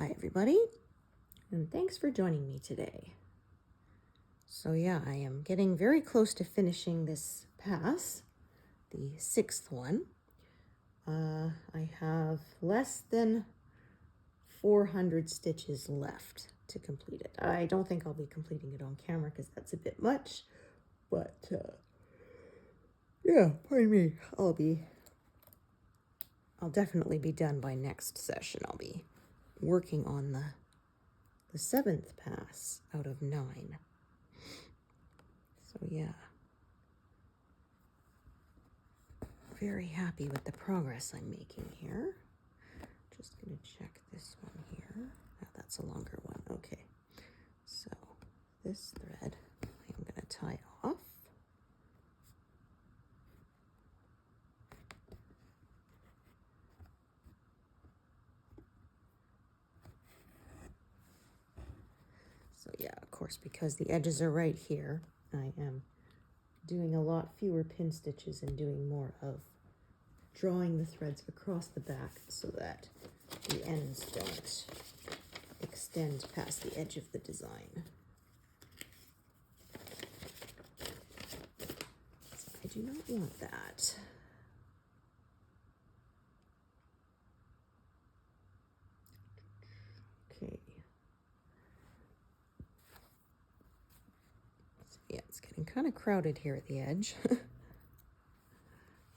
Hi everybody, and thanks for joining me today. So yeah, I am getting very close to finishing this pass, the 6th one. I have less than 400 stitches left to complete it. I don't think I'll be completing it on camera because that's a bit much, but yeah, pardon me, I'll definitely be done by next session. I'll be working on the 7th pass out of 9. So yeah, very happy with the progress I'm making here. Just gonna check this one here. Oh, that's a longer one. Okay, so this thread I'm gonna tie off. So yeah, of course, because the edges are right here, I am doing a lot fewer pin stitches and doing more of drawing the threads across the back so that the ends don't extend past the edge of the design. So I do not want that. Okay. So yeah, it's getting kind of crowded here at the edge.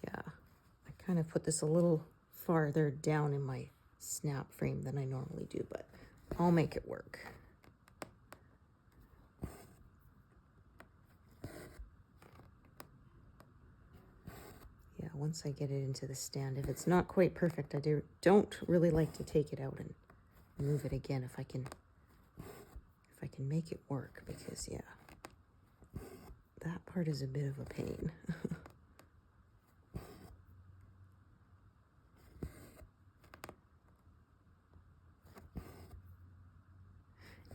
Yeah, I kind of put this a little farther down in my snap frame than I normally do, but I'll make it work. Yeah, once I get it into the stand, if it's not quite perfect, I don't really like to take it out and move it again if I can make it work, because yeah, that part is a bit of a pain.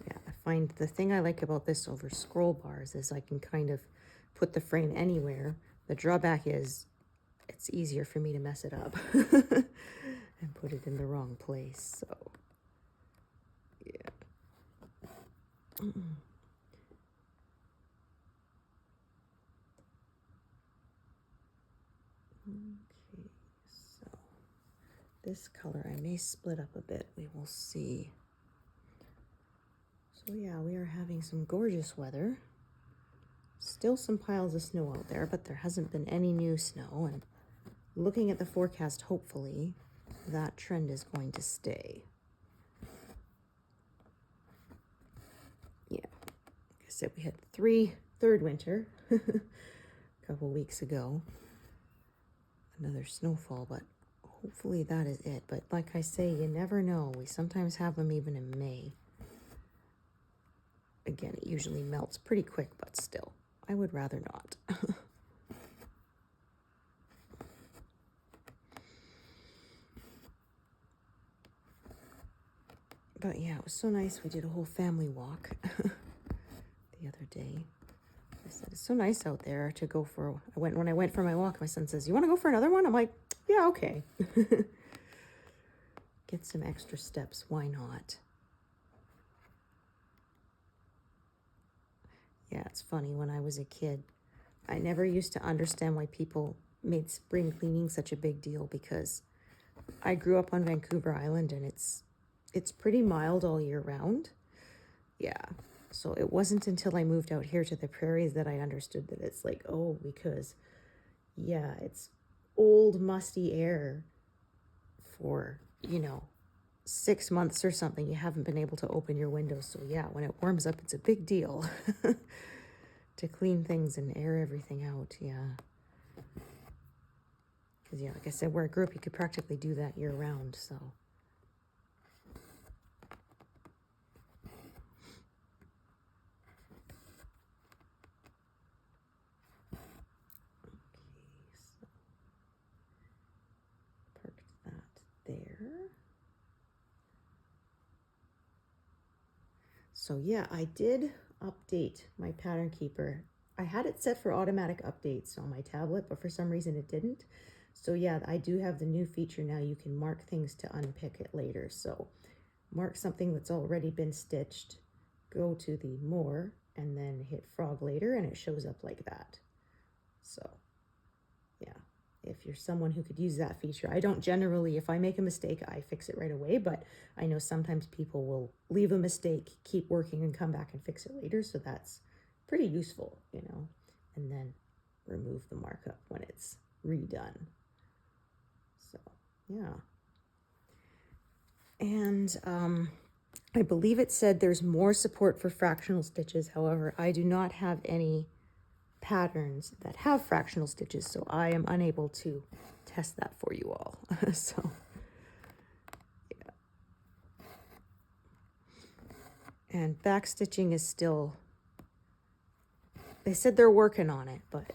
Yeah, I find the thing I like about this over scroll bars is I can kind of put the frame anywhere. The drawback is it's easier for me to mess it up and put it in the wrong place, so yeah. Okay, so this color I may split up a bit, we will see. So yeah, we are having some gorgeous weather. Still some piles of snow out there, but there hasn't been any new snow, and looking at the forecast, hopefully that trend is going to stay. Yeah, like I said, we had third winter a couple weeks ago. Another snowfall, but hopefully that is it. But like I say, you never know. We sometimes have them even in May. Again, it usually melts pretty quick, but still, I would rather not. But yeah, it was so nice. We did a whole family walk the other day. I said, it's so nice out there to go for. When I went for my walk, my son says, "You want to go for another one?" I'm like, "Yeah, okay." Get some extra steps. Why not? Yeah, it's funny. When I was a kid, I never used to understand why people made spring cleaning such a big deal, because I grew up on Vancouver Island and it's pretty mild all year round. Yeah. So it wasn't until I moved out here to the prairies that I understood that it's like, oh, because yeah, it's old musty air for, 6 months or something. You haven't been able to open your windows. So yeah, when it warms up, it's a big deal to clean things and air everything out. Yeah. Because yeah, like I said, where I grew up, you could practically do that year round. So there. So yeah, I did update my pattern keeper. I had it set for automatic updates on my tablet, but for some reason it didn't. So yeah, I do have the new feature now. You can mark things to unpick it later. So mark something that's already been stitched, go to the more, and then hit frog later, and it shows up like that. So yeah, if you're someone who could use that feature. I don't generally, if I make a mistake, I fix it right away, but I know sometimes people will leave a mistake, keep working, and come back and fix it later, so that's pretty useful, you know, and then remove the markup when it's redone. So yeah. And I believe it said there's more support for fractional stitches. However, I do not have any patterns that have fractional stitches, so I am unable to test that for you all. So yeah. And back stitching is still, they said they're working on it, but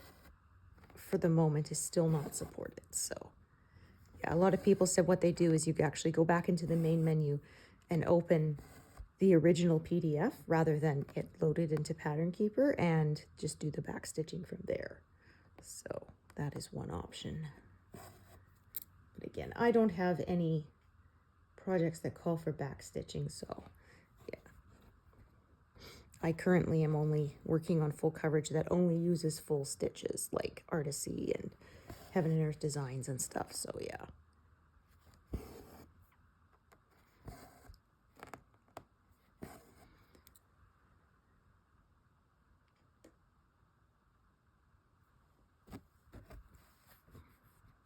for the moment is still not supported. So yeah, a lot of people said what they do is you actually go back into the main menu and open the original PDF rather than get loaded into Pattern Keeper and just do the back stitching from there. So that is one option. But again, I don't have any projects that call for back stitching, so yeah. I currently am only working on full coverage that only uses full stitches, like Artisy and Heaven and Earth Designs and stuff, so yeah.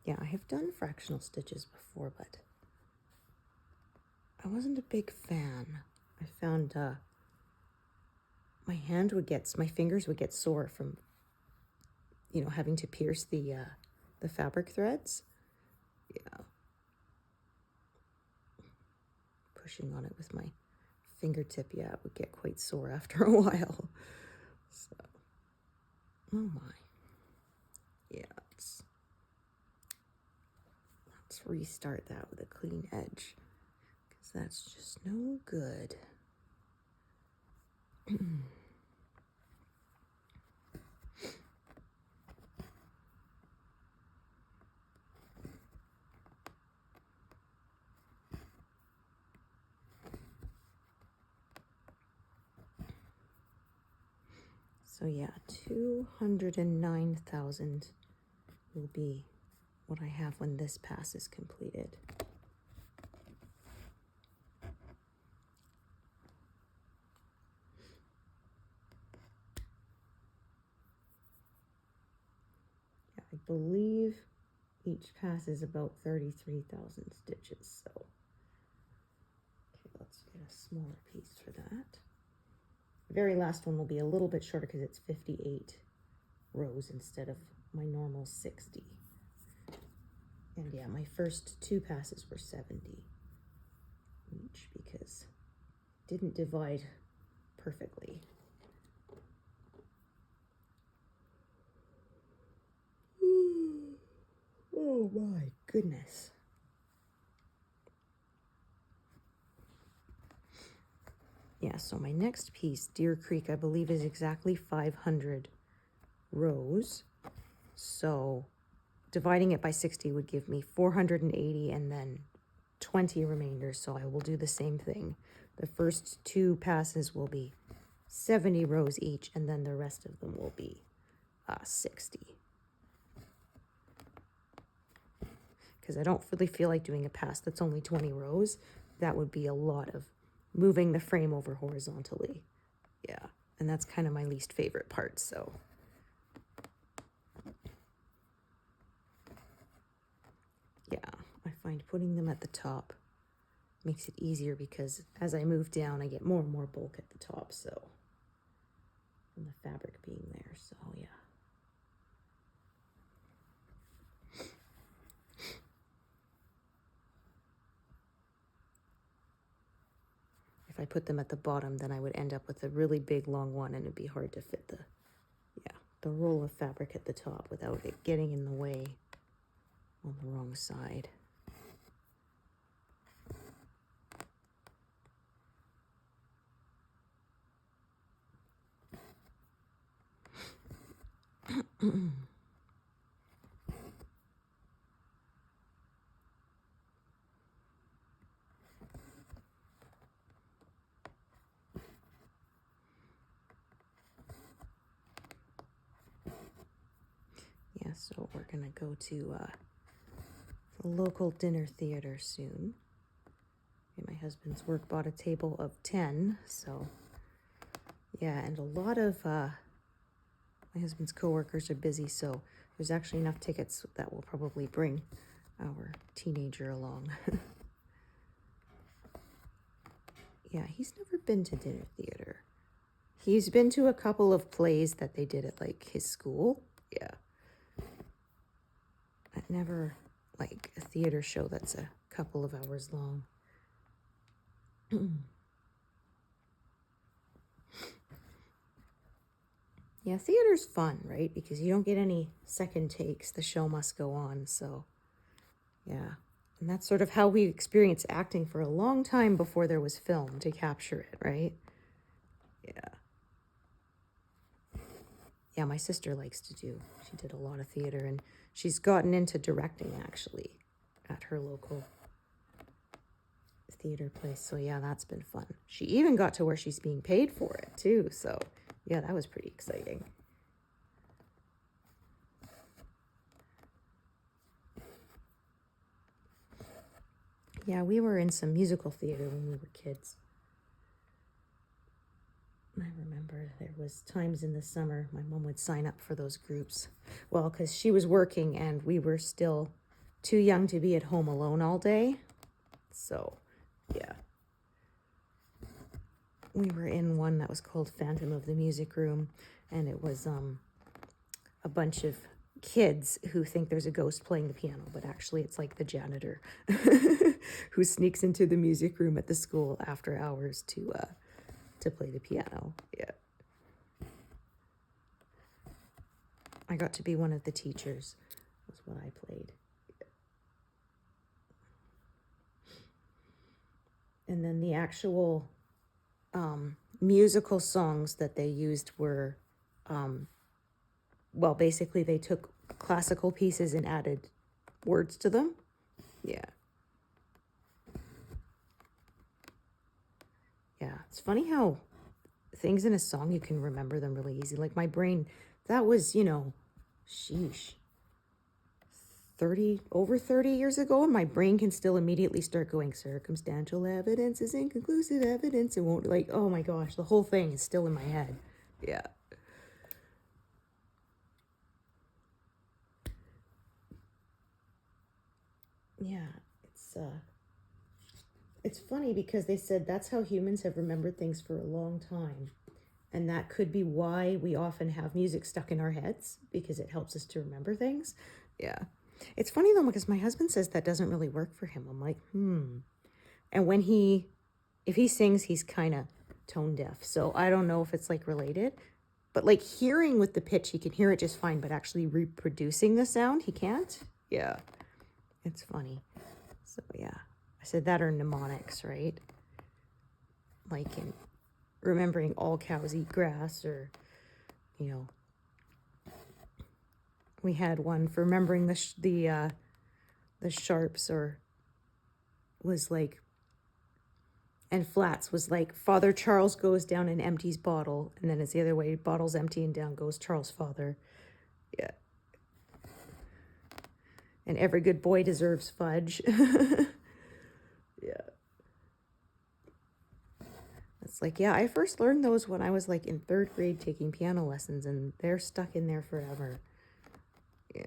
Yeah, I have done fractional stitches before, but I wasn't a big fan. I found my fingers would get sore from, you know, having to pierce the fabric threads. Yeah. Pushing on it with my fingertip, yeah, it would get quite sore after a while. So, oh my. Yeah, let's restart that with a clean edge, because that's just no good. So yeah, 209,000 will be what I have when this pass is completed. Yeah, I believe each pass is about 33,000 stitches, so okay, let's get a smaller piece for that. The very last one will be a little bit shorter because it's 58 rows instead of my normal 60. And yeah, my first two passes were 70 each because it didn't divide perfectly. Oh my goodness. Yeah, so my next piece, Deer Creek, I believe is exactly 500 rows. So dividing it by 60 would give me 480 and then 20 remainders. So I will do the same thing. The first two passes will be 70 rows each, and then the rest of them will be 60. Because I don't really feel like doing a pass that's only 20 rows. That would be a lot of moving the frame over horizontally. Yeah, and that's kind of my least favorite part, so. Yeah, I find putting them at the top makes it easier because as I move down, I get more and more bulk at the top, so. And the fabric being there, so yeah. If I put them at the bottom, then I would end up with a really big long one and it'd be hard to fit the roll of fabric at the top without it getting in the way on the wrong side. Yeah, so we're going to go to the local dinner theater soon. And my husband's work bought a table of 10, so yeah, and a lot of my husband's coworkers are busy, so there's actually enough tickets that will probably bring our teenager along. Yeah, he's never been to dinner theater. He's been to a couple of plays that they did at like his school. Yeah. But never like a theater show that's a couple of hours long. Yeah, theater's fun, right? Because you don't get any second takes. The show must go on, so yeah. And that's sort of how we experienced acting for a long time before there was film to capture it, right? Yeah. Yeah, my sister she did a lot of theater, and she's gotten into directing, actually, at her local theater place. So yeah, that's been fun. She even got to where she's being paid for it, too. So yeah, that was pretty exciting. Yeah, we were in some musical theater when we were kids. I remember there was times in the summer my mom would sign up for those groups. Well, because she was working and we were still too young to be at home alone all day. So, yeah. We were in one that was called Phantom of the Music Room, and it was a bunch of kids who think there's a ghost playing the piano, but actually it's like the janitor who sneaks into the music room at the school after hours to play the piano. Yeah. I got to be one of the teachers. Was what I played. And then the actual musical songs that they used were, well, basically they took classical pieces and added words to them. Yeah. Yeah, it's funny how things in a song, you can remember them really easy. Like my brain, that was, sheesh, over 30 years ago, and my brain can still immediately start going, circumstantial evidence is inconclusive evidence. It won't, like, oh my gosh, the whole thing is still in my head. Yeah. Yeah, it's funny because they said that's how humans have remembered things for a long time. And that could be why we often have music stuck in our heads, because it helps us to remember things. Yeah. It's funny though, because my husband says that doesn't really work for him. I'm like, And if he sings, he's kind of tone deaf. So I don't know if it's like related. But like hearing with the pitch, he can hear it just fine. But actually reproducing the sound, he can't. Yeah. It's funny. So yeah. I said that or mnemonics, right? Like in remembering all cows eat grass, or, we had one for remembering the sharps, or was like, and flats was like Father Charles goes down and empties bottle, and then it's the other way, bottle's empty and down goes Charles' father. Yeah. And every good boy deserves fudge. Yeah. It's like, yeah, I first learned those when I was like in 3rd grade taking piano lessons, and they're stuck in there forever. Yeah.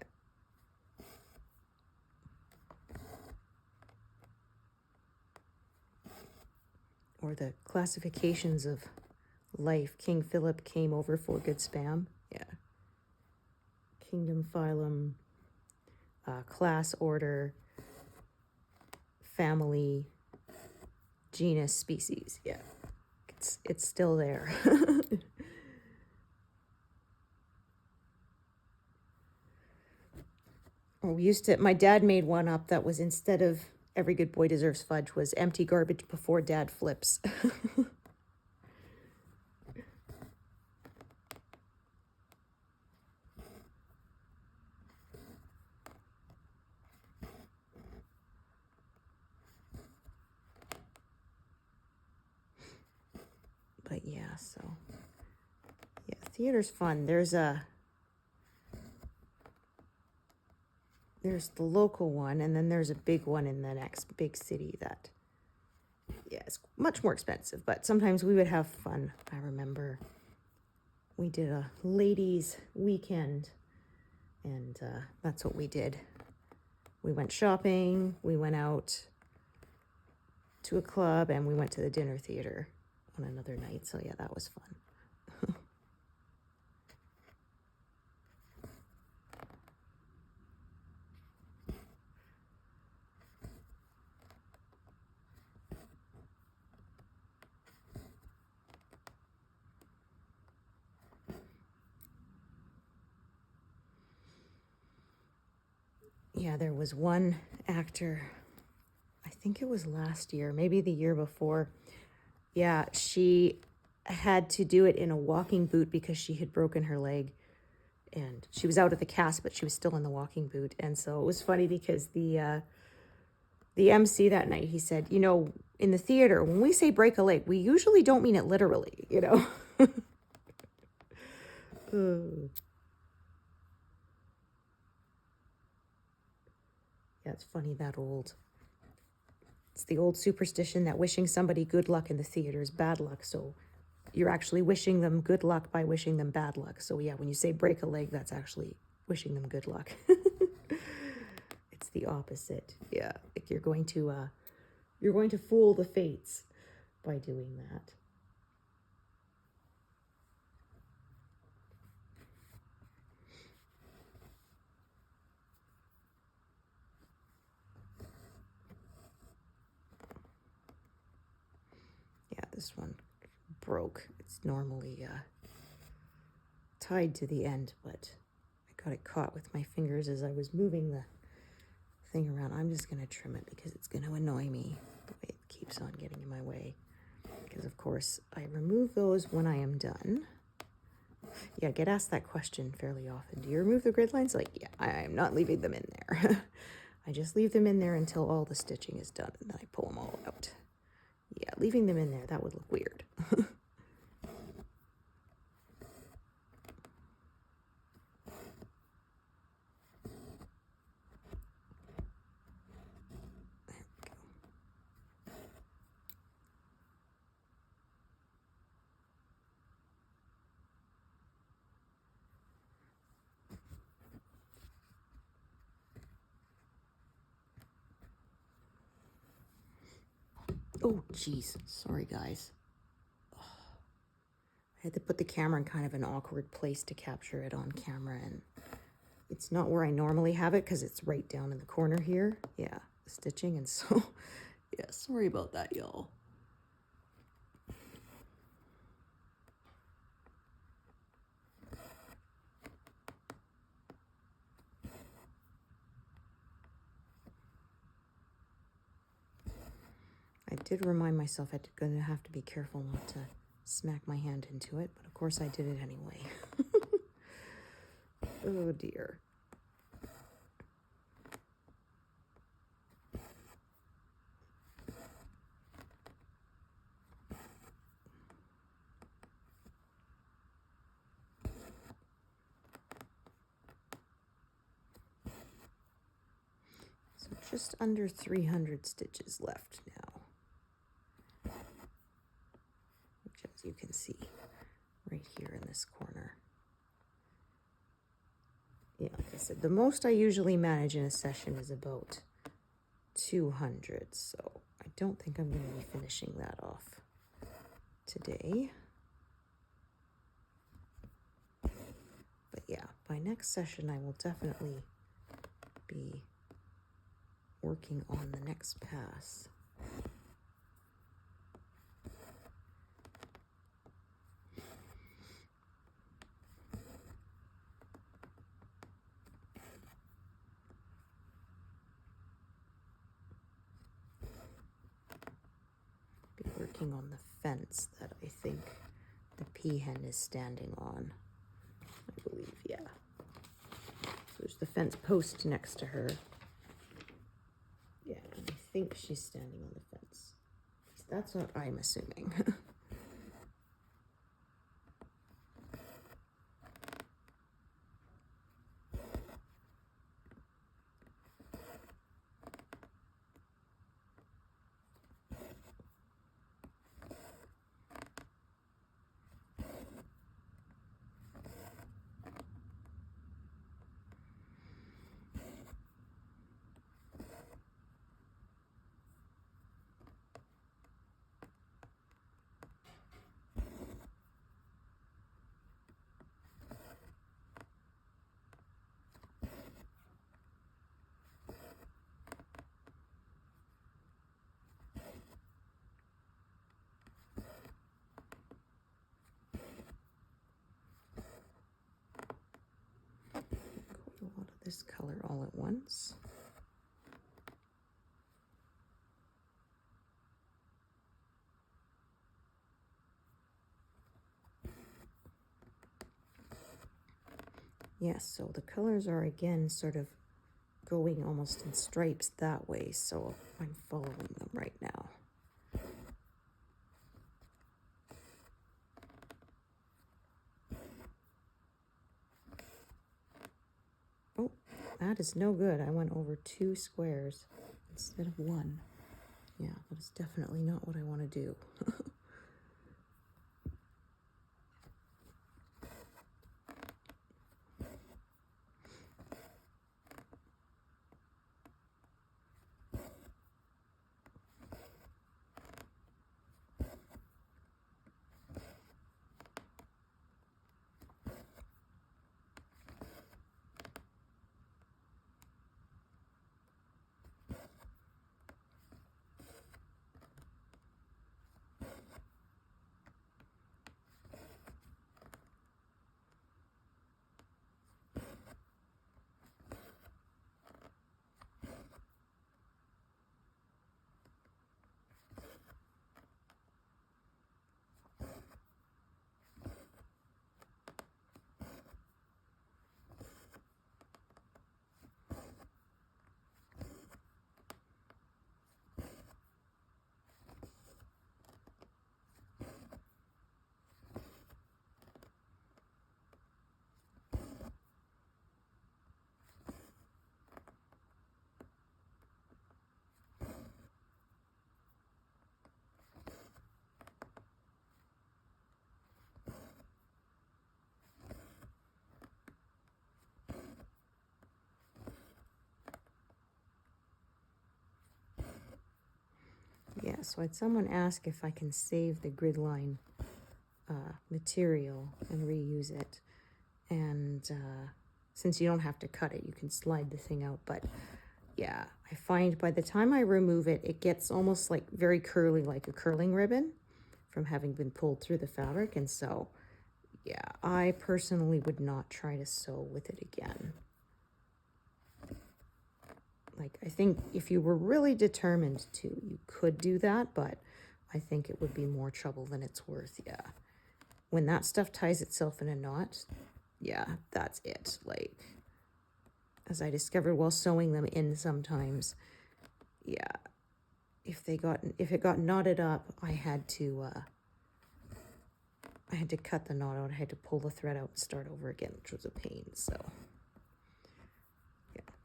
Or the classifications of life. King Philip came over for good spam. Yeah. Kingdom, phylum, class, order, family, genus, species. Yeah. It's still there. My dad made one up that was, instead of every good boy deserves fudge, was empty garbage before dad flips. But yeah, yeah, theater's fun. There's there's the local one, and then there's a big one in the next big city that, yeah, it's much more expensive, but sometimes we would have fun. I remember we did a ladies' weekend, and that's what we did. We went shopping, we went out to a club, and we went to the dinner theater on another night. So yeah, that was fun. Yeah, there was one actor, I think it was last year, maybe the year before. Yeah, she had to do it in a walking boot because she had broken her leg. And she was out of the cast, but she was still in the walking boot. And so it was funny because the MC that night, he said, you know, in the theater, when we say break a leg, we usually don't mean it literally, you know. Yeah, it's funny, it's the old superstition that wishing somebody good luck in the theater is bad luck. So you're actually wishing them good luck by wishing them bad luck. So yeah, when you say break a leg, that's actually wishing them good luck. It's the opposite. Yeah, like you're going to fool the fates by doing that. Yeah, this one broke. It's normally tied to the end, but I got it caught with my fingers as I was moving the thing around. I'm just going to trim it because it's going to annoy me the way it keeps on getting in my way. Because, of course, I remove those when I am done. Yeah, I get asked that question fairly often. Do you remove the grid lines? Like, yeah, I'm not leaving them in there. I just leave them in there until all the stitching is done, and then I pull them all out. Yeah, leaving them in there, that would look weird. Oh, jeez. Sorry, guys. I had to put the camera in kind of an awkward place to capture it on camera, and it's not where I normally have it because it's right down in the corner here. Yeah, the stitching, and so, yeah, sorry about that, y'all. I did remind myself I'm going to have to be careful not to smack my hand into it, but of course I did it anyway. Oh dear. So just under 300 stitches left now, which, as you can see right here in this corner. Yeah, like I said, the most I usually manage in a session is about 200, so I don't think I'm going to be finishing that off today. But yeah, by next session I will definitely be working on the next pass. Be working on the fence that I think the peahen is standing on. I believe, yeah. So there's the fence post next to her. Yeah, and I think she's standing on the fence. That's what I'm assuming. this color all at once. Yes, so the colors are again sort of going almost in stripes that way, so I'm following them right now. Oh, that is no good. I went over 2 squares instead of 1. Yeah, that is definitely not what I want to do. Yeah, so I had someone ask if I can save the grid line material and reuse it. And since you don't have to cut it, you can slide the thing out. But yeah, I find by the time I remove it, it gets almost like very curly, like a curling ribbon from having been pulled through the fabric. And so, yeah, I personally would not try to sew with it again. Like, I think if you were really determined to, you could do that, but I think it would be more trouble than it's worth, yeah. When that stuff ties itself in a knot, yeah, that's it. Like, as I discovered while sewing them in sometimes, yeah, if it got knotted up, I had to cut the knot out. I had to pull the thread out and start over again, which was a pain, so.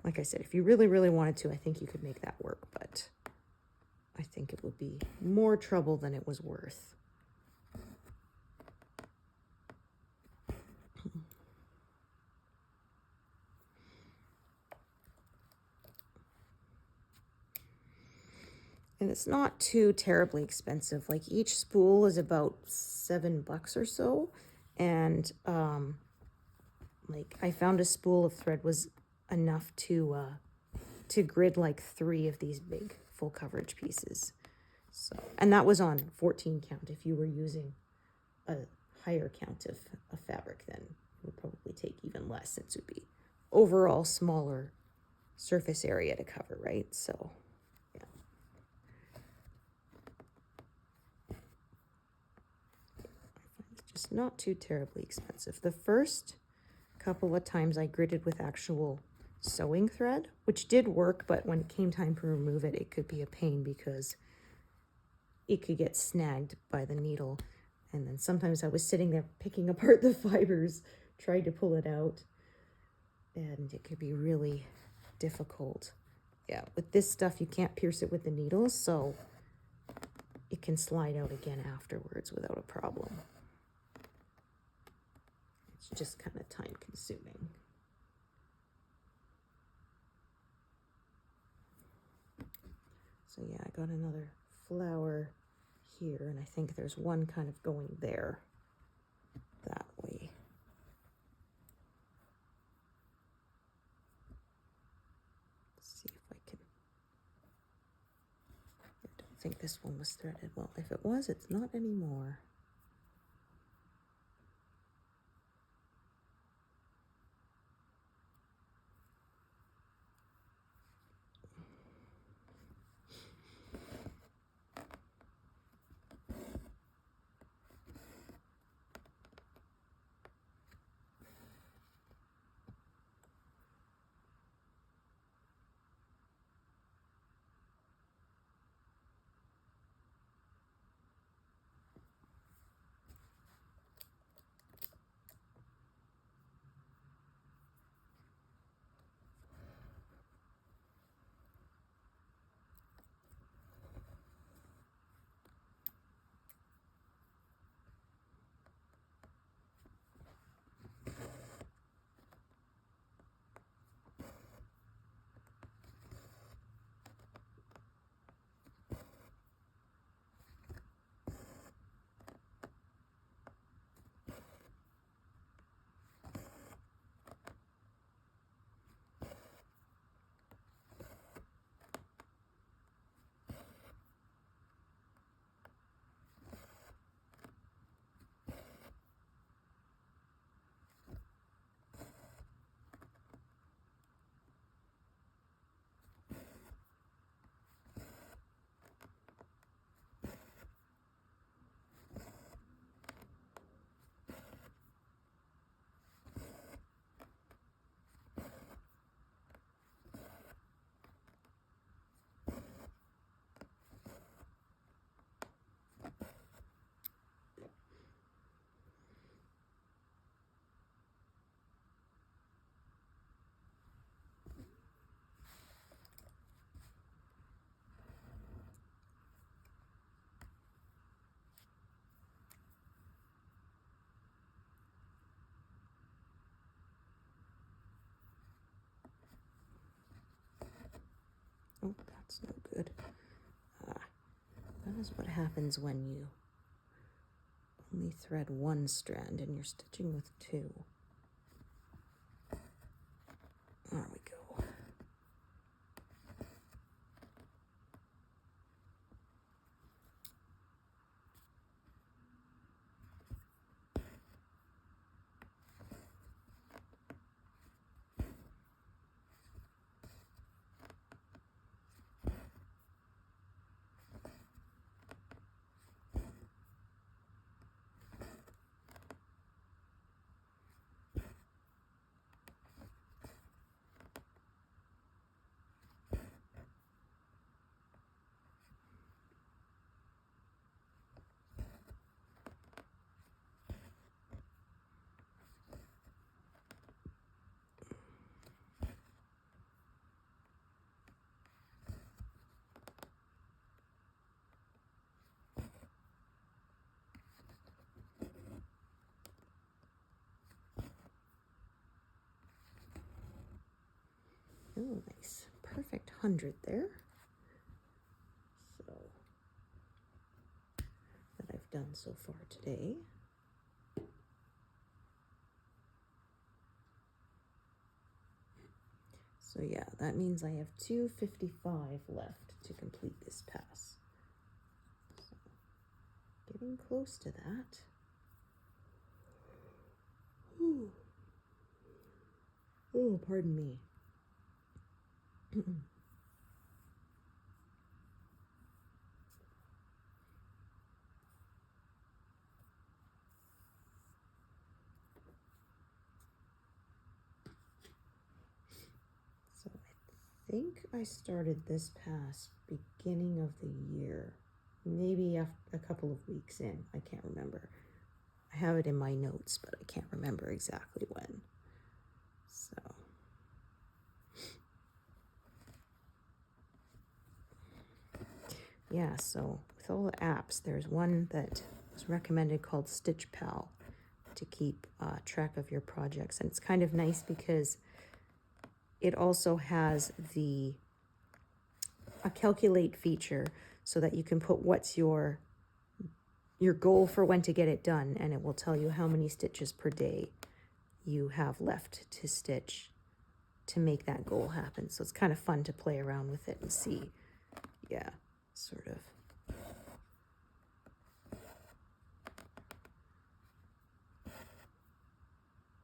Like I said, if you really, really wanted to, I think you could make that work, but I think it would be more trouble than it was worth. And it's not too terribly expensive. Like, each spool is about $7 or so. And like, I found a spool of thread was enough to grid like 3 of these big full coverage pieces. So, and that was on 14 count. If you were using a higher count of fabric, then it would probably take even less, since it would be overall smaller surface area to cover, right? So yeah. It's just not too terribly expensive. The first couple of times I gridded with actual sewing thread, which did work, but when it came time to remove it, it could be a pain because it could get snagged by the needle. And then sometimes I was sitting there picking apart the fibers, trying to pull it out, and it could be really difficult. Yeah, with this stuff, you can't pierce it with the needles, so it can slide out again afterwards without a problem. It's just kind of time consuming. So yeah, I got another flower here, and I think there's one kind of going there that way. Let's see if I can. I don't think this one was threaded. Well, if it was, it's not anymore. Oh, that's no good. That is what happens when you only thread one strand and you're stitching with two. There we go. Oh, nice. Perfect 100 there. So, that I've done so far today. So yeah, that means I have 255 left to complete this pass. So, getting close to that. Ooh. Oh, pardon me. So I think I started this pass beginning of the year, maybe a couple of weeks in. I can't remember. I have it in my notes, but I can't remember exactly when. So yeah, so with all the apps, there's one that was recommended called Stitch Pal to keep track of your projects. And it's kind of nice because it also has a calculate feature so that you can put what's your goal for when to get it done, and it will tell you how many stitches per day you have left to stitch to make that goal happen. So it's kind of fun to play around with it and see, yeah, sort of.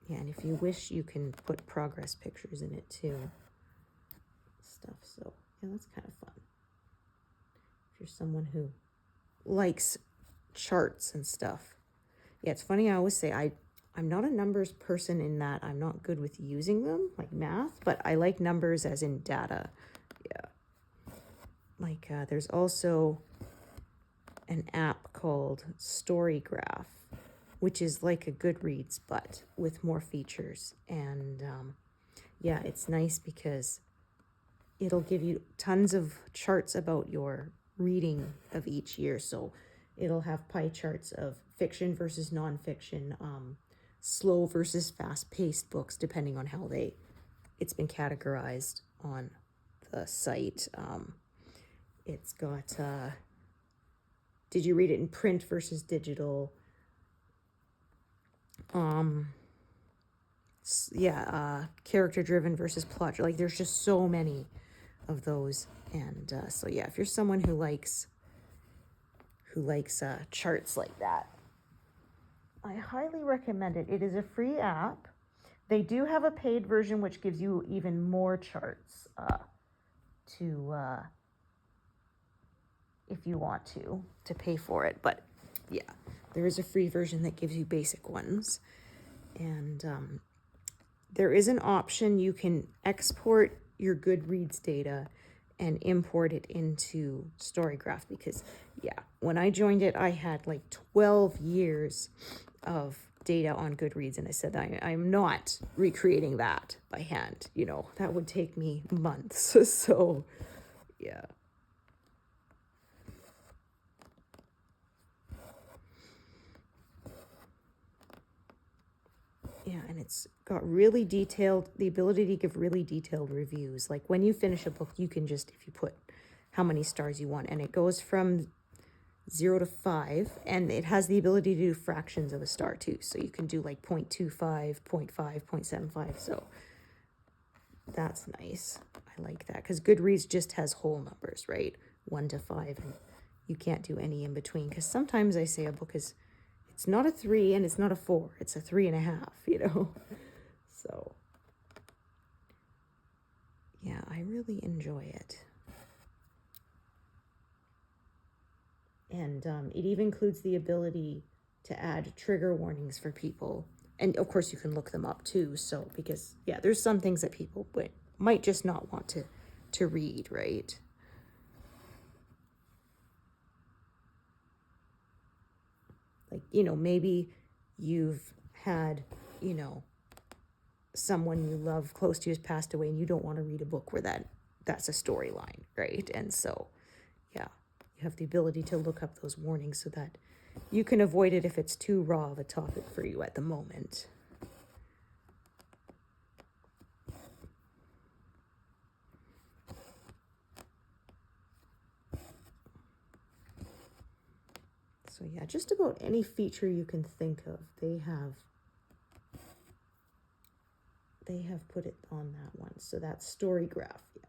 Yeah, and if you wish, you can put progress pictures in it too. Stuff, so yeah, that's kind of fun. If you're someone who likes charts and stuff. Yeah, it's funny, I always say I'm not a numbers person in that I'm not good with using them, like math, but I like numbers as in data. Yeah. Like there's also an app called Storygraph, which is like a Goodreads, but with more features. And yeah, it's nice because it'll give you tons of charts about your reading of each year. So it'll have pie charts of fiction versus nonfiction, slow versus fast-paced books, depending on how it's been categorized on the site. It's got, did you read it in print versus digital? Yeah, character-driven versus plot. Like, there's just so many of those. And so yeah, if you're someone who likes charts like that, I highly recommend it. It is a free app. They do have a paid version which gives you even more charts if you want to pay for it. But yeah, there is a free version that gives you basic ones. And there is an option you can export your Goodreads data and import it into Storygraph, because yeah, when I joined it, I had like 12 years of data on Goodreads, and I said I'm not recreating that by hand. You know, that would take me months. So yeah. Yeah, and it's got really detailed, the ability to give really detailed reviews. Like when you finish a book, you can just, if you put how many stars you want, and it goes from 0 to 5, and it has the ability to do fractions of a star too. So you can do like 0.25, 0.5, 0.75. So that's nice. I like that because Goodreads just has whole numbers, right? 1 to 5, and you can't do any in between. Because sometimes I say a book is, it's not a 3 and it's not a 4. It's a 3.5, you know? So, yeah, I really enjoy it. And it even includes the ability to add trigger warnings for people. And of course you can look them up too. So, because yeah, there's some things that people might just not want to read, right? Like, you know, maybe you've had, you know, someone you love close to you has passed away and you don't want to read a book where that's a storyline, right? And so, yeah, you have the ability to look up those warnings so that you can avoid it if it's too raw of a topic for you at the moment. So yeah, just about any feature you can think of, they have put it on that one. So that's Storygraph, yeah.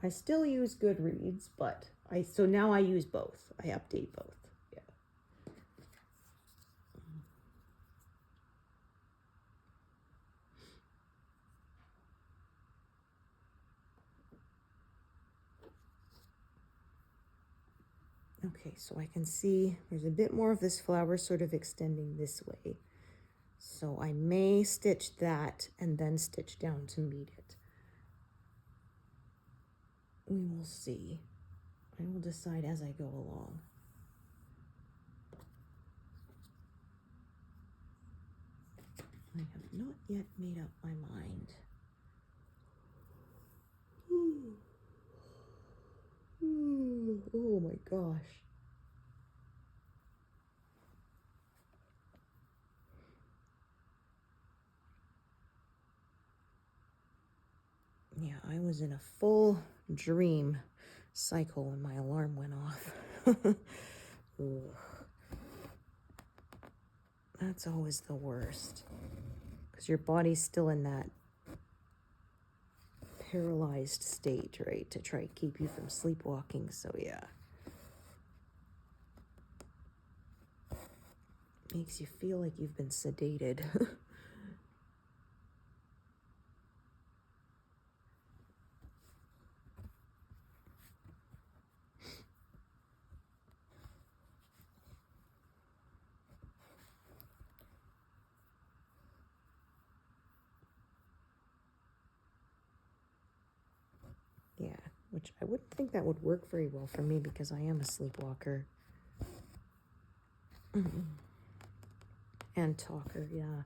I still use Goodreads, but so now I use both. I update both. Yeah. Okay, so I can see there's a bit more of this flower sort of extending this way. So I may stitch that and then stitch down to meet it. We will see. I will decide as I go along. I have not yet made up my mind. Oh my gosh. Yeah, I was in a full dream cycle when my alarm went off. That's always the worst. Because your body's still in that paralyzed state, right? To try to keep you from sleepwalking. So yeah. Makes you feel like you've been sedated. Yeah, which I wouldn't think that would work very well for me because I am a sleepwalker. And talker, yeah.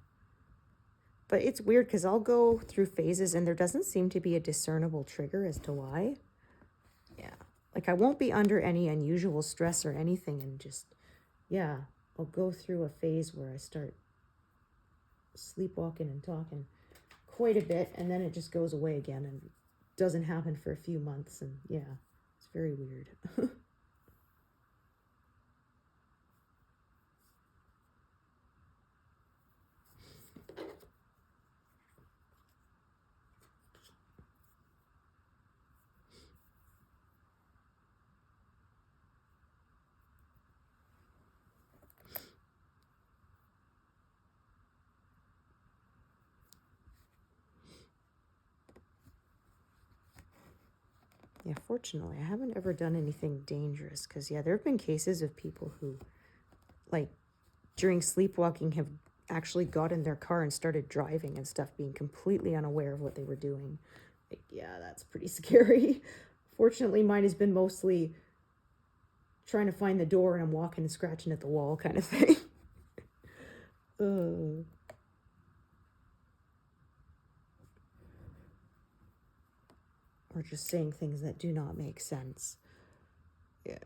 But it's weird because I'll go through phases and there doesn't seem to be a discernible trigger as to why. Yeah. Like I won't be under any unusual stress or anything and just, yeah, I'll go through a phase where I start sleepwalking and talking quite a bit and then it just goes away again and doesn't happen for a few months. And yeah, it's very weird. Yeah, fortunately, I haven't ever done anything dangerous because, yeah, there have been cases of people who, like, during sleepwalking have actually got in their car and started driving and stuff, being completely unaware of what they were doing. Like, yeah, that's pretty scary. Fortunately, mine has been mostly trying to find the door and I'm walking and scratching at the wall kind of thing. Or just saying things that do not make sense. Yeah.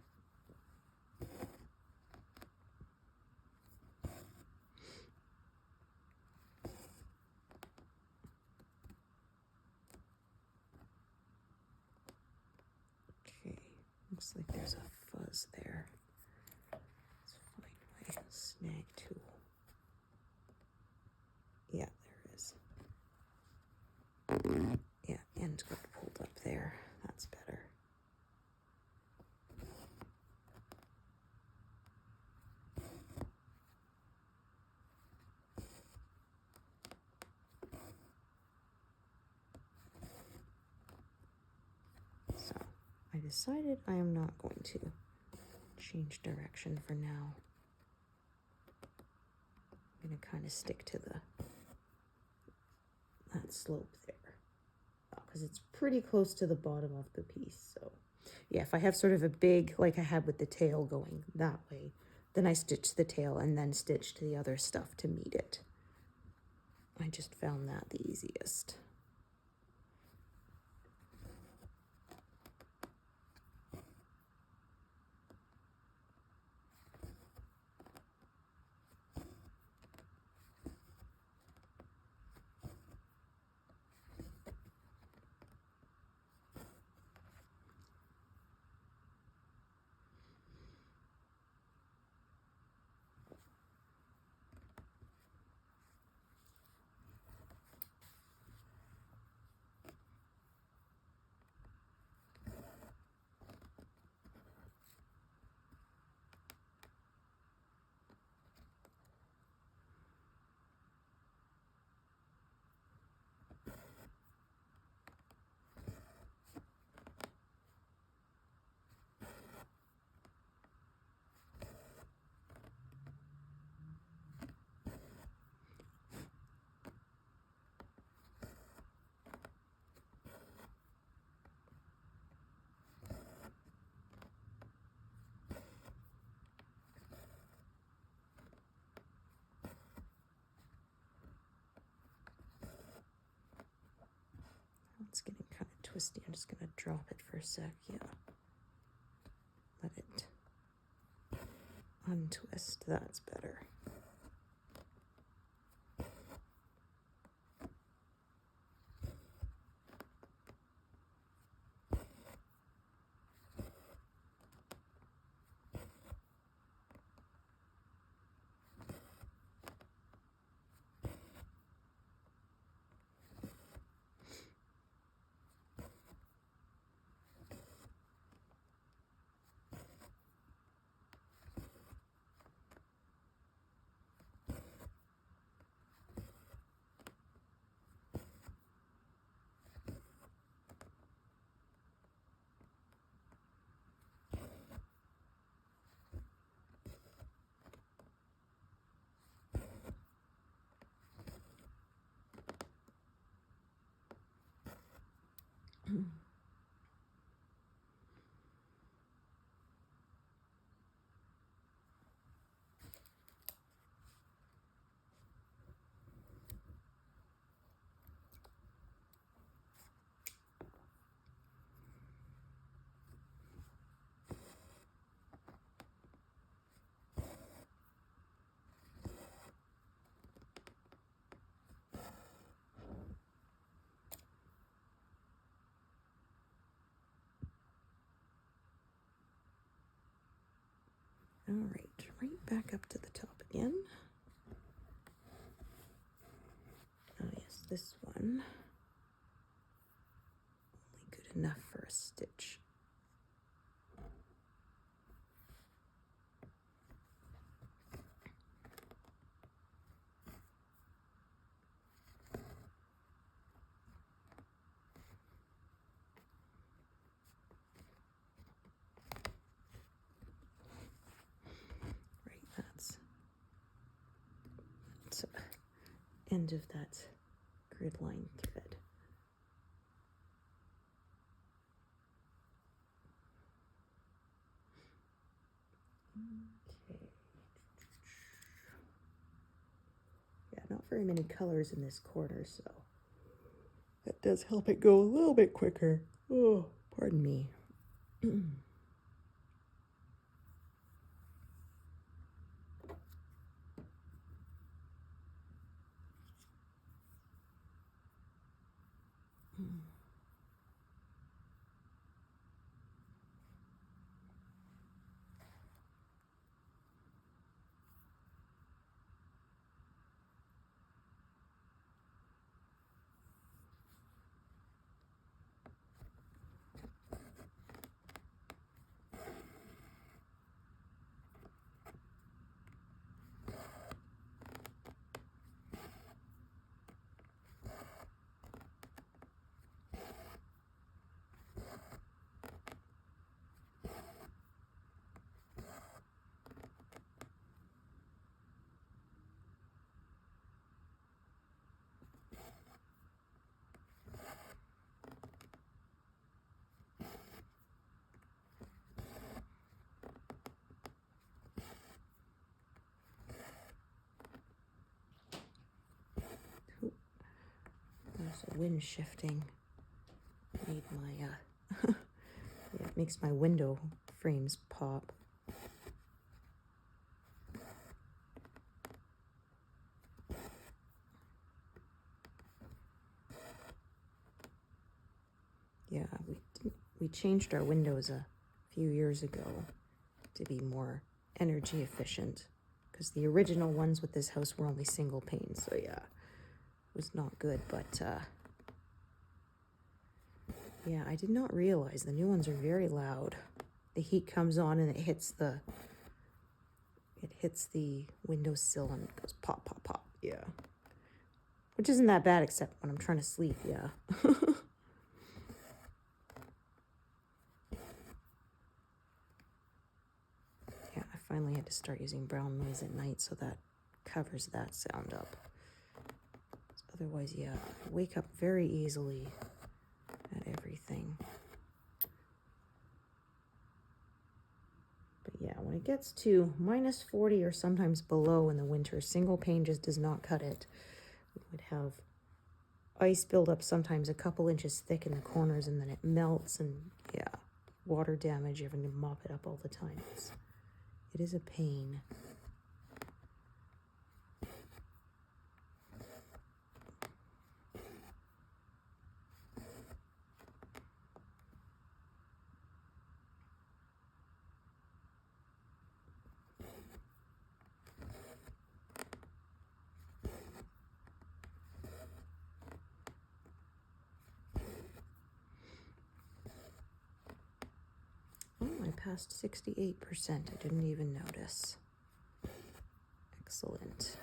Looks like there's a fuzz there. Let's find my snag tool. Yeah, there is. Yeah, end got pulled up there. That's better. So I decided I am not going to change direction for now. I'm going to kind of stick to that slope there. Because it's pretty close to the bottom of the piece. So yeah, if I have sort of a big, like I had with the tail going that way, then I stitch the tail and then stitch to the other stuff to meet it. I just found that the easiest. It's getting kind of twisty. I'm just going to drop it for a sec. Yeah. Let it untwist. That's better. All right back up to the top again. Oh yes, this one. Only good enough for a stitch. End of that grid line thread. Okay. Yeah, not very many colors in this corner, so that does help it go a little bit quicker. Oh, pardon me. So wind shifting made my, yeah, it makes my window frames pop. Yeah, we changed our windows a few years ago to be more energy efficient, because the original ones with this house were only single pane, so yeah, it was not good. But yeah, I did not realize the new ones are very loud. The heat comes on and it hits the windowsill and it goes pop, pop, pop. Yeah, which isn't that bad except when I'm trying to sleep. Yeah. Yeah, I finally had to start using brown noise at night, so that covers that sound up. Otherwise, yeah, I wake up very easily at everything. But yeah, when it gets to minus 40 or sometimes below in the winter, single pane just does not cut it. We would have ice build up sometimes a couple inches thick in the corners, and then it melts, and yeah, water damage, having to mop it up all the time. It is a pain. Oh, I passed 68%. I didn't even notice. Excellent.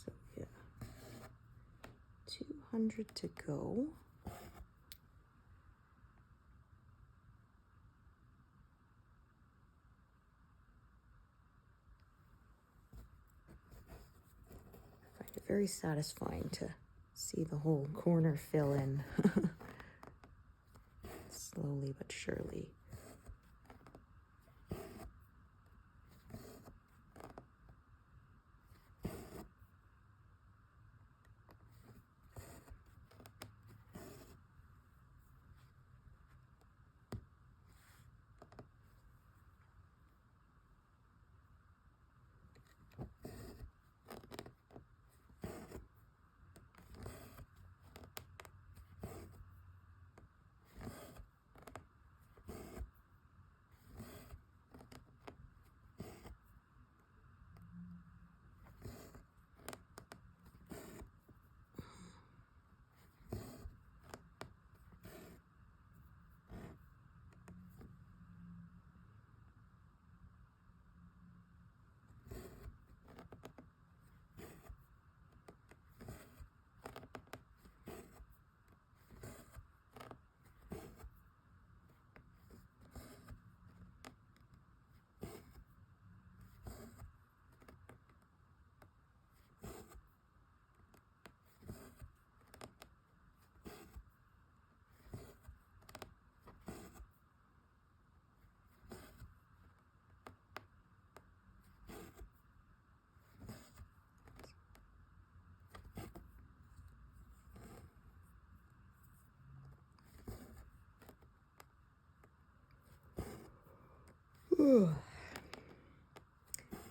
So yeah, 200 to go. I find it very satisfying to see the whole corner fill in. Slowly but surely.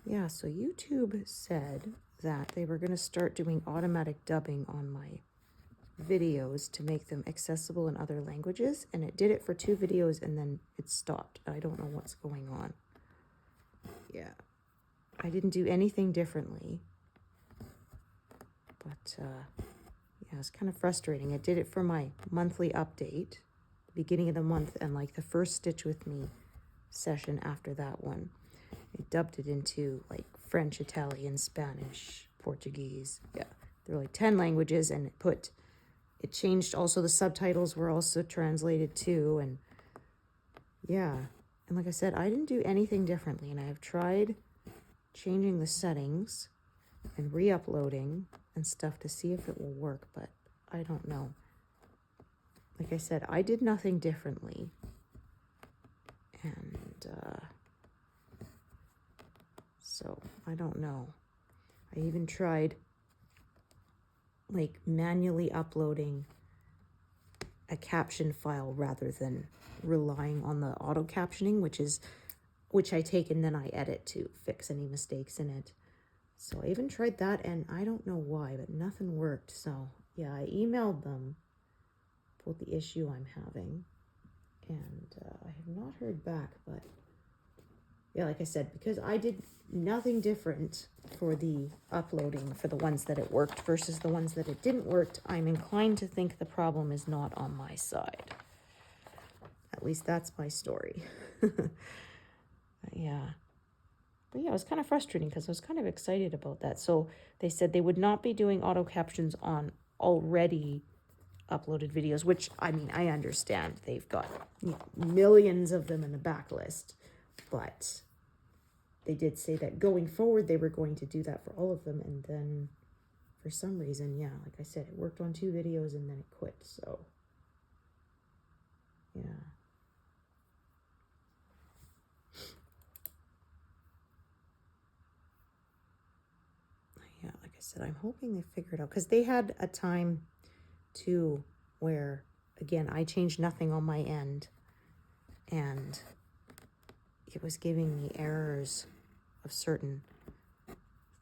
Yeah, so YouTube said that they were going to start doing automatic dubbing on my videos to make them accessible in other languages, and it did it for 2 videos and then it stopped. I don't know what's going on. Yeah, I didn't do anything differently, but yeah, it's kind of frustrating. I did it for my monthly update, beginning of the month, and like the first Stitch With Me session after that one, I dubbed it into like French, Italian, Spanish, Portuguese. Yeah, there were like 10 languages, and it changed. Also, the subtitles were also translated too, and yeah. And like I said, I didn't do anything differently, and I have tried changing the settings and re-uploading and stuff to see if it will work, but I don't know. Like I said, I did nothing differently, and so I don't know. I even tried like manually uploading a caption file rather than relying on the auto captioning, which I take and then I edit to fix any mistakes in it. So I even tried that, and I don't know why, but nothing worked. So yeah, I emailed them about the issue I'm having, and I have not heard back. But yeah, like I said, because I did nothing different for the uploading for the ones that it worked versus the ones that it didn't work, I'm inclined to think the problem is not on my side. At least that's my story. Yeah. But yeah, it was kind of frustrating because I was kind of excited about that. So they said they would not be doing auto captions on already uploaded videos, which, I mean, I understand. They've got millions of them in the backlist. But they did say that going forward, they were going to do that for all of them. And then for some reason, yeah, like I said, it worked on 2 videos and then it quit. So, yeah. Yeah, like I said, I'm hoping they figure it out, because they had a time too where, again, I changed nothing on my end and it was giving me errors of certain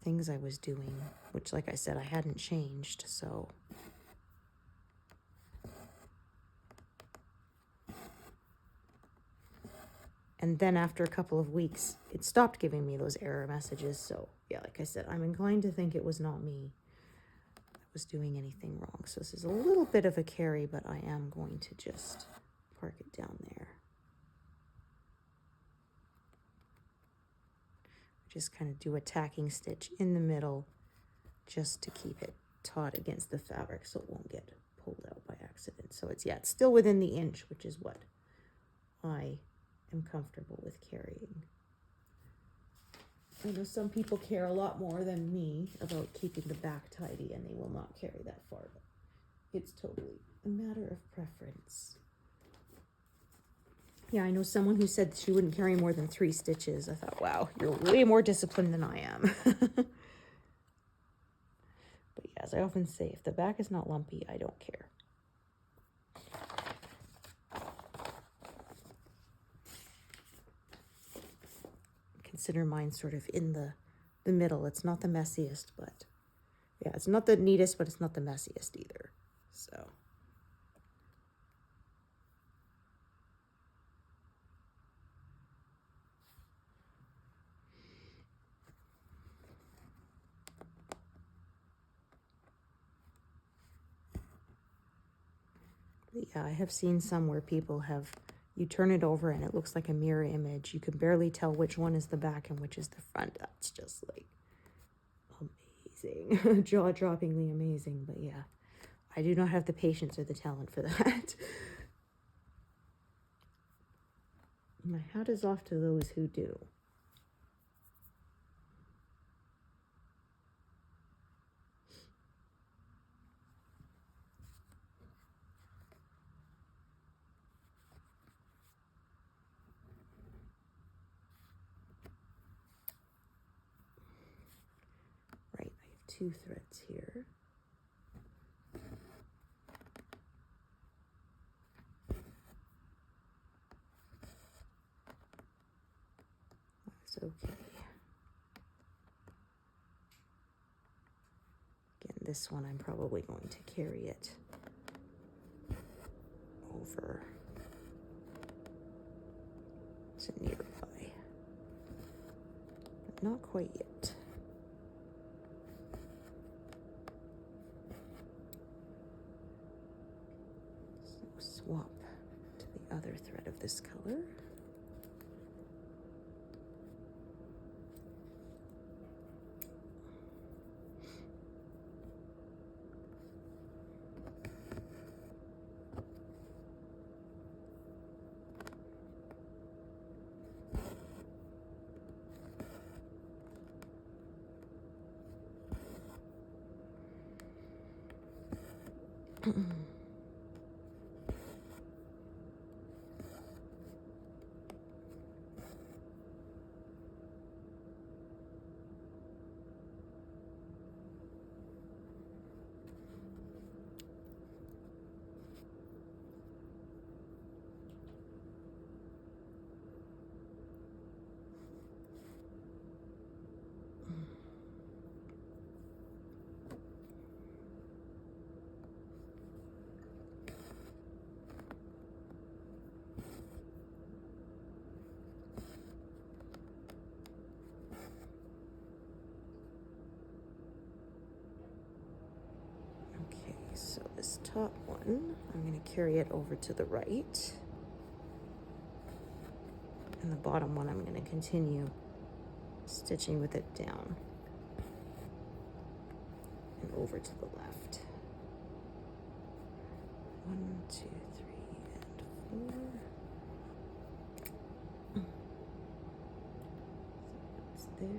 things I was doing, which, like I said, I hadn't changed. So and then after a couple of weeks, it stopped giving me those error messages. So yeah, like I said, I'm inclined to think it was not me that was doing anything wrong. So this is a little bit of a carry, but I am going to just park it down there. Just kind of do a tacking stitch in the middle just to keep it taut against the fabric so it won't get pulled out by accident. So it's, yeah, it's still within the inch, which is what I am comfortable with carrying. I know some people care a lot more than me about keeping the back tidy, and they will not carry that far, but it's totally a matter of preference. Yeah, I know someone who said she wouldn't carry more than 3 stitches. I thought, wow, you're way more disciplined than I am. But yeah, as I often say, if the back is not lumpy, I don't care. Consider mine sort of in the middle. It's not the messiest, but yeah, it's not the neatest, but it's not the messiest either. So yeah, I have seen some where people have, you turn it over and it looks like a mirror image. You can barely tell which one is the back and which is the front. That's just like amazing, jaw-droppingly amazing. But yeah, I do not have the patience or the talent for that. My hat is off to those who do. Right, I have 2 threads here. That's okay. Again, this one I'm probably going to carry it over to nearby. But not quite yet. So swap to the other thread of this color. So this top one, I'm going to carry it over to the right. And the bottom one, I'm going to continue stitching with it down and over to the left. 1, 2, 3, and 4. So it's there.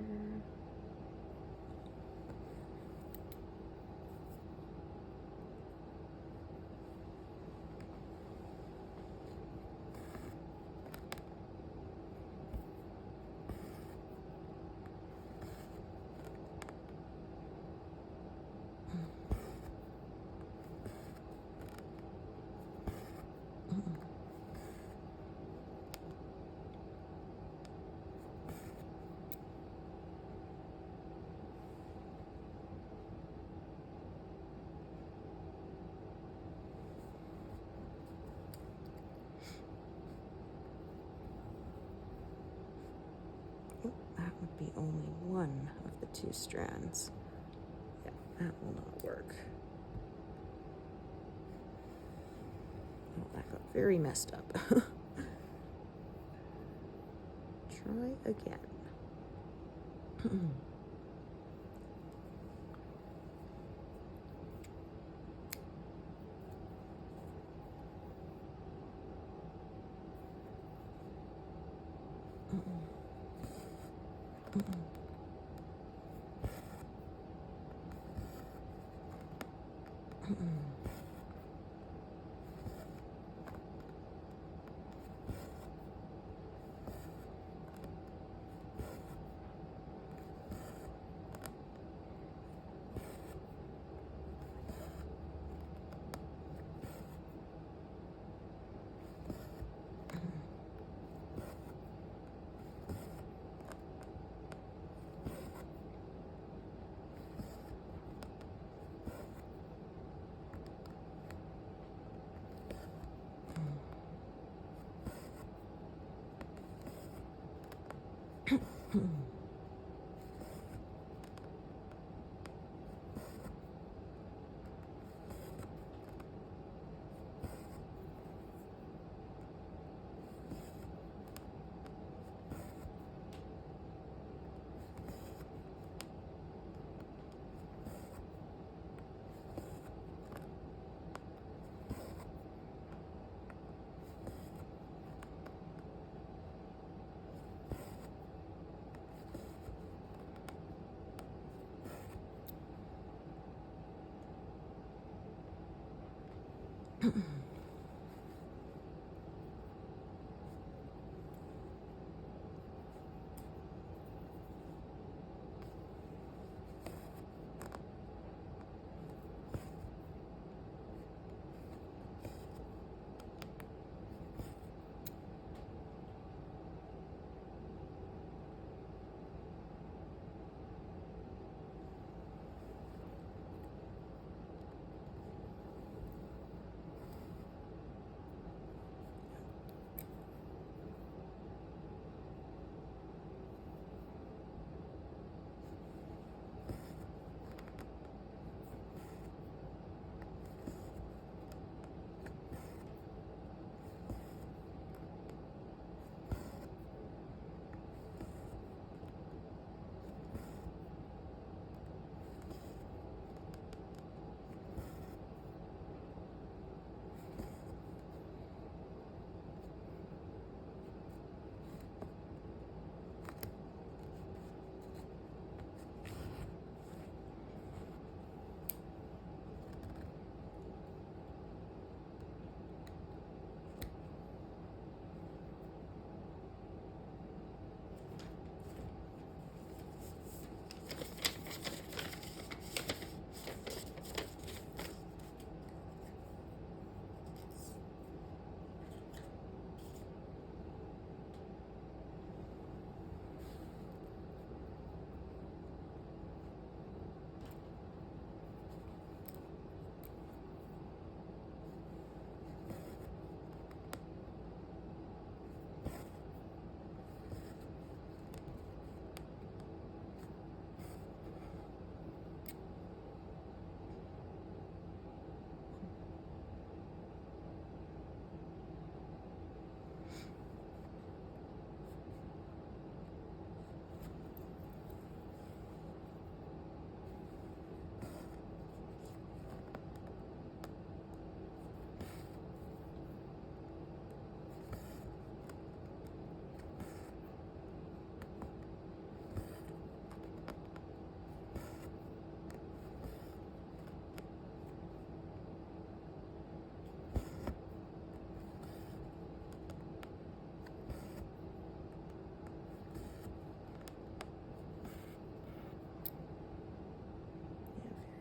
That would be only one of the 2 strands. Yeah, that will not work. Oh, that got very messed up. Try again.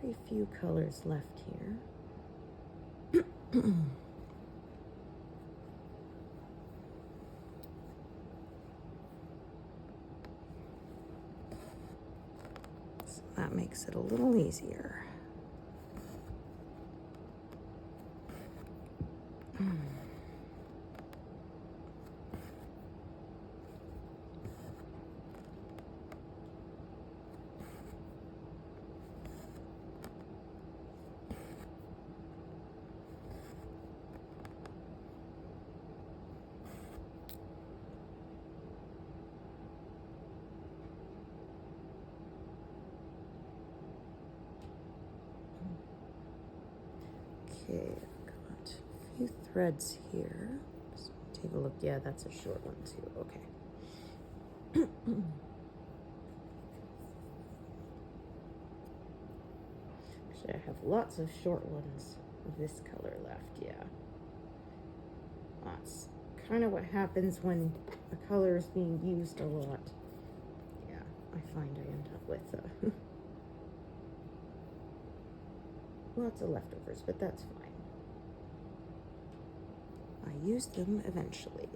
Very few colors left here. So that makes it a little easier. Okay, I've got a few threads here. Just take a look. Yeah, that's a short one too. Okay. Actually, I have lots of short ones of this color left. Yeah. That's kind of what happens when a color is being used a lot. Yeah, I find I end up with lots of leftovers, but that's fine. I use them eventually.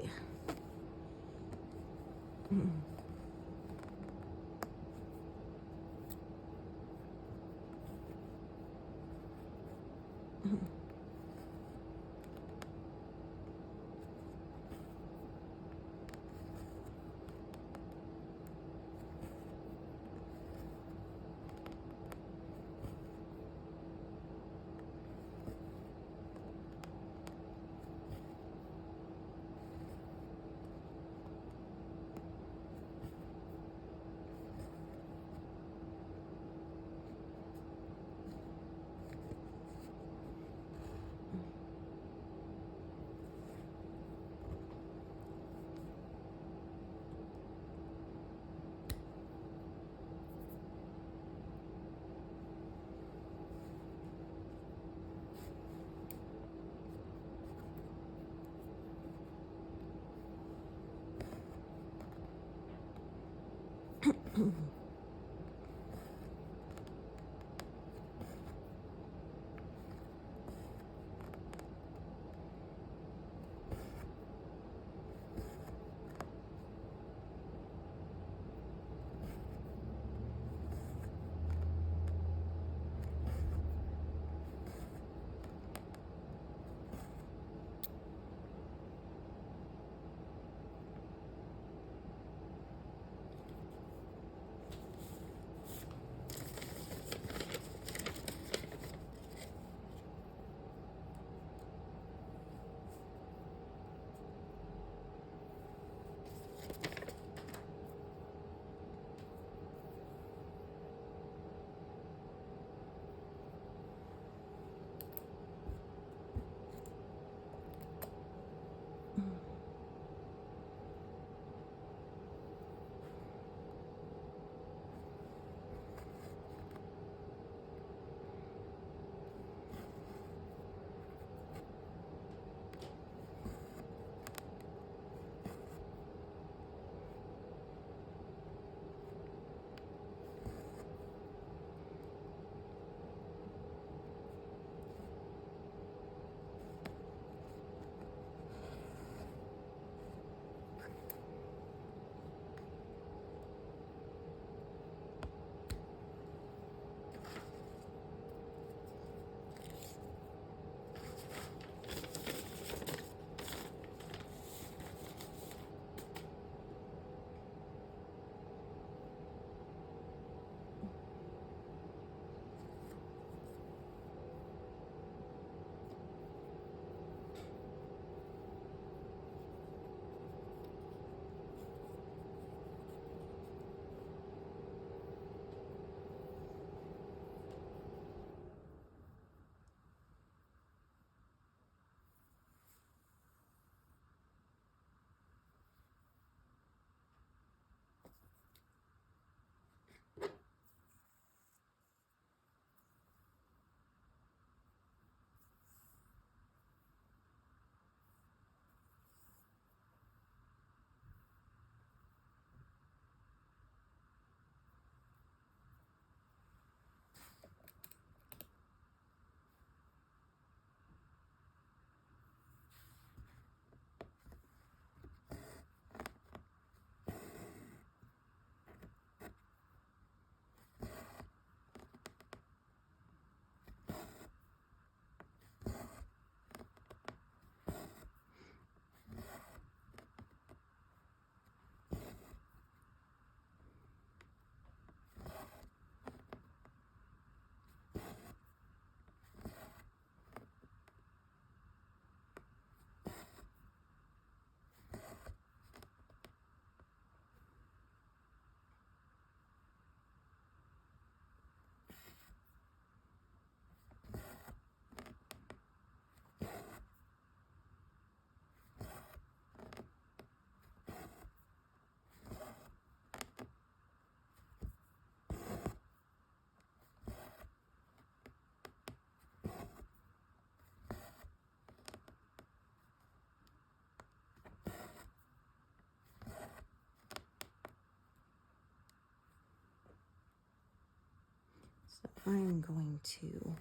I'm going to,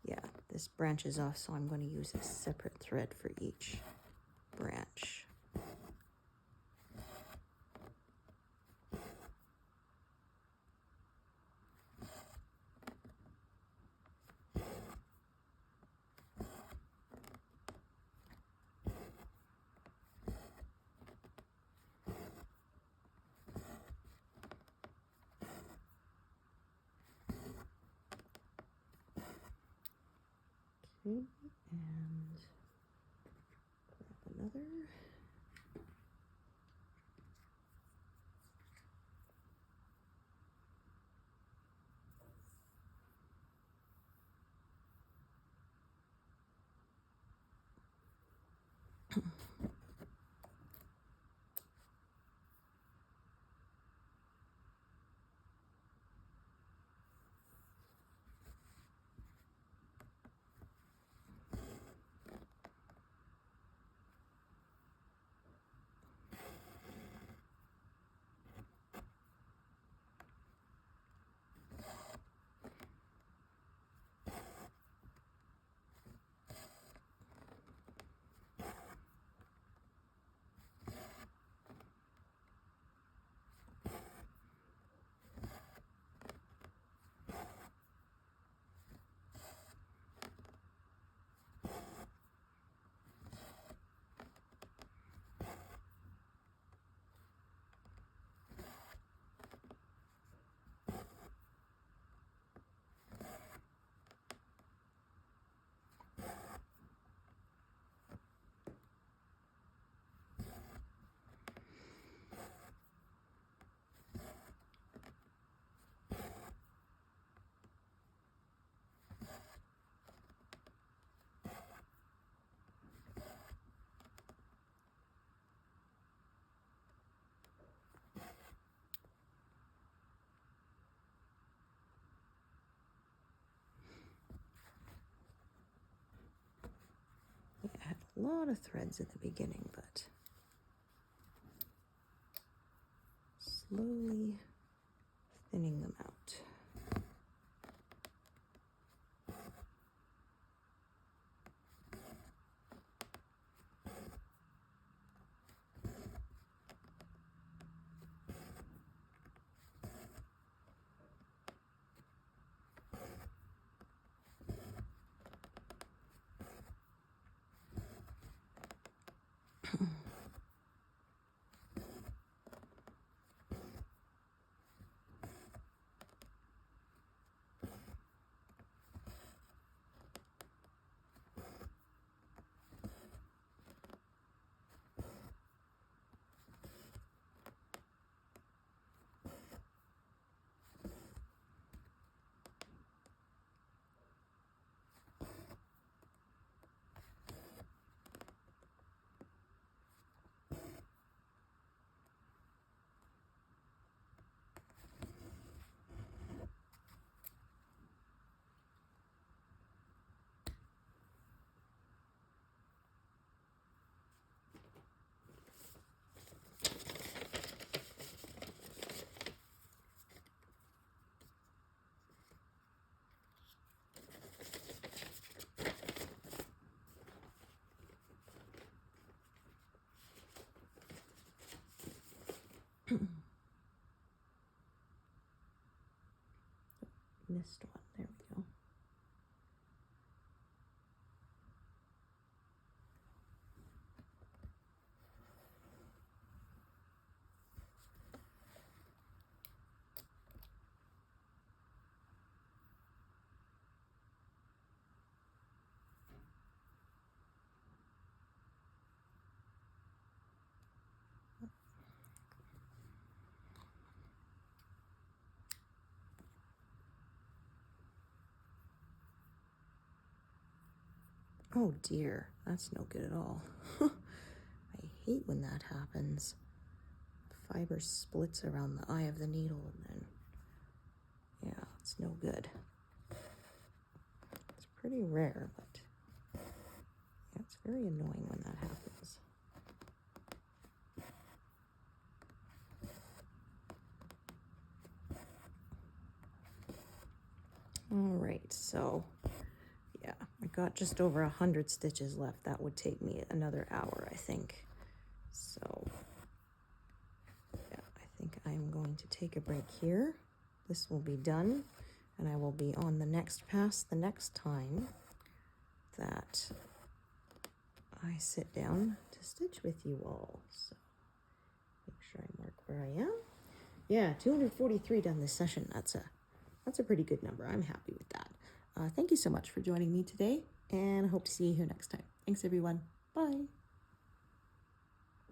yeah, this branches off, so I'm going to use a separate thread for each branch. Okay, and grab another. I had a lot of threads at the beginning, but slowly thinning them out. Missed one. There we go. Oh dear, that's no good at all. I hate when that happens. The fiber splits around the eye of the needle and then, yeah, it's no good. It's pretty rare, but yeah, it's very annoying when that happens. got just over 100 stitches left. That would take me another hour, I think. So yeah, I think I'm going to take a break here. This will be done, and I will be on the next pass the next time that I sit down to stitch with you all. So make sure I mark where I am. Yeah, 243 done this session. That's a pretty good number. I'm happy with that. Thank you so much for joining me today, and I hope to see you here next time. Thanks, everyone. Bye.